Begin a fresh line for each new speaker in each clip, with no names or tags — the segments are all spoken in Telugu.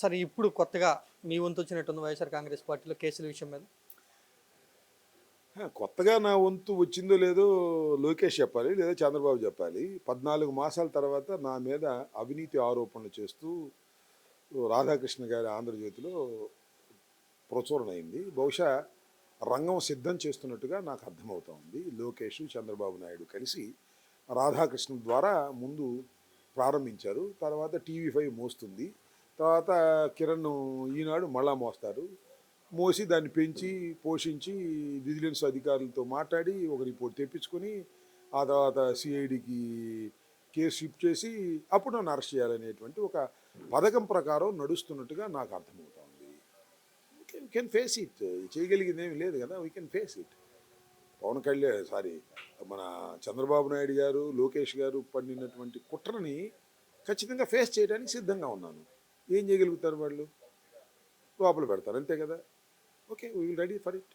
సరే ఇప్పుడు కొత్తగా మీ వంతు వచ్చినట్టుంది వైఎస్ఆర్ కాంగ్రెస్ పార్టీలో కేసుల విషయం మీద.
కొత్తగా నా వంతు వచ్చిందో లేదో లోకేష్ చెప్పాలి, లేదా చంద్రబాబు చెప్పాలి. 14 మాసాల తర్వాత నా మీద అవినీతి ఆరోపణలు చేస్తూ రాధాకృష్ణ గారి ఆంధ్రజ్యోతిలో ప్రచురణ అయింది. బహుశా రంగం సిద్ధం చేస్తున్నట్టుగా నాకు అర్థమవుతా ఉంది. లోకేష్, చంద్రబాబు నాయుడు కలిసి రాధాకృష్ణ ద్వారా ముందు ప్రారంభించారు. తర్వాత TV5 మోస్తుంది. తర్వాత కిరణ్ ఈనాడు మళ్ళా మోస్తారు. మోసి దాన్ని పెంచి పోషించి విజిలెన్స్ అధికారులతో మాట్లాడి ఒక రిపోర్ట్ తెప్పించుకొని ఆ తర్వాత సిఐడికి కేసు షిఫ్ట్ చేసి అప్పుడు నన్ను అరెస్ట్ చేయాలనేటువంటి ఒక పథకం ప్రకారం నడుస్తున్నట్టుగా నాకు అర్థమవుతా ఉంది. We can face it. చేయగలిగింది ఏమీ లేదు కదా, we can face it. Pawan Kalyan మన చంద్రబాబు నాయుడు గారు, లోకేష్ గారు పండినటువంటి కుట్రని ఖచ్చితంగా ఫేస్ చేయడానికి సిద్ధంగా ఉన్నాను. ఏం చేయగలుగుతారు వాళ్ళు? లోపల పెడతారు, అంతే కదా. Okay, we will ready for it.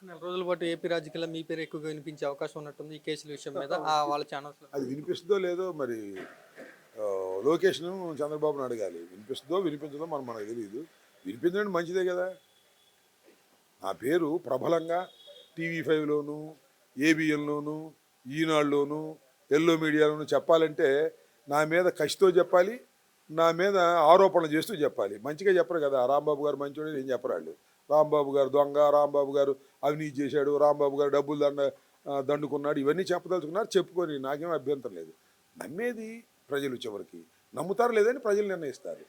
నెల రోజుల పాటు ఏపీ రాజకీయాల్లో మీ పేరు ఎక్కువగా వినిపించే అవకాశం ఉన్నట్టుంది ఈ కేసుల విషయం మీద వాళ్ళ ఛానల్స్లో.
అది వినిపిస్తుందో లేదో మరి లోకేష్ను చంద్రబాబును అడగాలి. వినిపిస్తుందో వినిపించదో మనకు తెలియదు. వినిపించడం మంచిదే కదా. నా పేరు ప్రబలంగా TV5లోను, ABNలోను, ఈనాడులోను, ఎల్లో మీడియాలోను చెప్పాలంటే నా మీద కసితో చెప్పాలి, నా మీద ఆరోపణలు చేస్తూ చెప్పాలి. మంచిగా చెప్పరు కదా. రాంబాబు గారు మంచోడు నేను చెప్పరు వాళ్ళు. రాంబాబు గారు దొంగ, రాంబాబు గారు అవినీతి చేశాడు, రాంబాబు గారు డబ్బులు దండుకున్నాడు, ఇవన్నీ చెప్పదలుచుకున్నారు. చెప్పుకొని నాకేం అభ్యంతరం లేదు. నమ్మేది ప్రజలు, చివరికి నమ్ముతారు లేదని ప్రజలు నిర్ణయిస్తారు.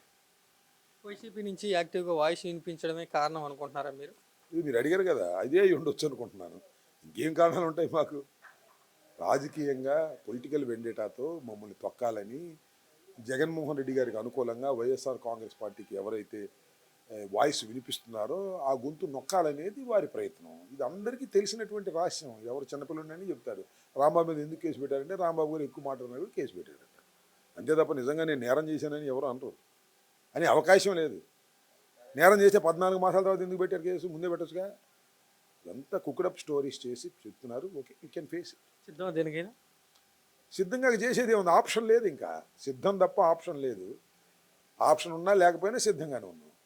వైసీపీ నుంచి యాక్టివ్గా వాయిస్ వినిపించడమే కారణం అనుకుంటున్నారా మీరు?
ఇది మీరు అడిగారు కదా, అదే అయి ఉండొచ్చు అనుకుంటున్నాను. ఇంకేం కారణాలు ఉంటాయి మాకు? రాజకీయంగా పొలిటికల్ వెండేటాతో మమ్మల్ని తొక్కాలని జగన్మోహన్ రెడ్డి గారికి అనుకూలంగా వైఎస్ఆర్ కాంగ్రెస్ పార్టీకి ఎవరైతే వాయిస్ వినిపిస్తున్నారో ఆ గొంతు నొక్కాలనేది వారి ప్రయత్నం. ఇది అందరికీ తెలిసినటువంటి రహస్యం. ఎవరు చిన్నపిల్లలని చెప్తారు. రాంబాబు మీద ఎందుకు కేసు పెట్టారంటే రాంబాబు గారు ఎక్కువ మాట్లాడినారు కేసు పెట్టారంట. అంతే తప్ప నిజంగా నేను నేరం చేశానని ఎవరు అనరు. అని అవకాశం లేదు. నేరం చేస్తే 14 మాసాల తర్వాత ఎందుకు పెట్టారు కేసు? ముందే పెట్టచ్చుగా. ఎంత కుక్డప్ స్టోరీస్ చేసి చెప్తున్నారు. Okay, you can face it.
సిద్ధమా దేనికైనా?
సిద్ధంగా చేసేది ఏముంది? ఆప్షన్ లేదు. ఇంకా సిద్ధం తప్ప ఆప్షన్ లేదు. ఆప్షన్ ఉన్నా లేకపోయినా సిద్ధంగానే ఉన్నాం.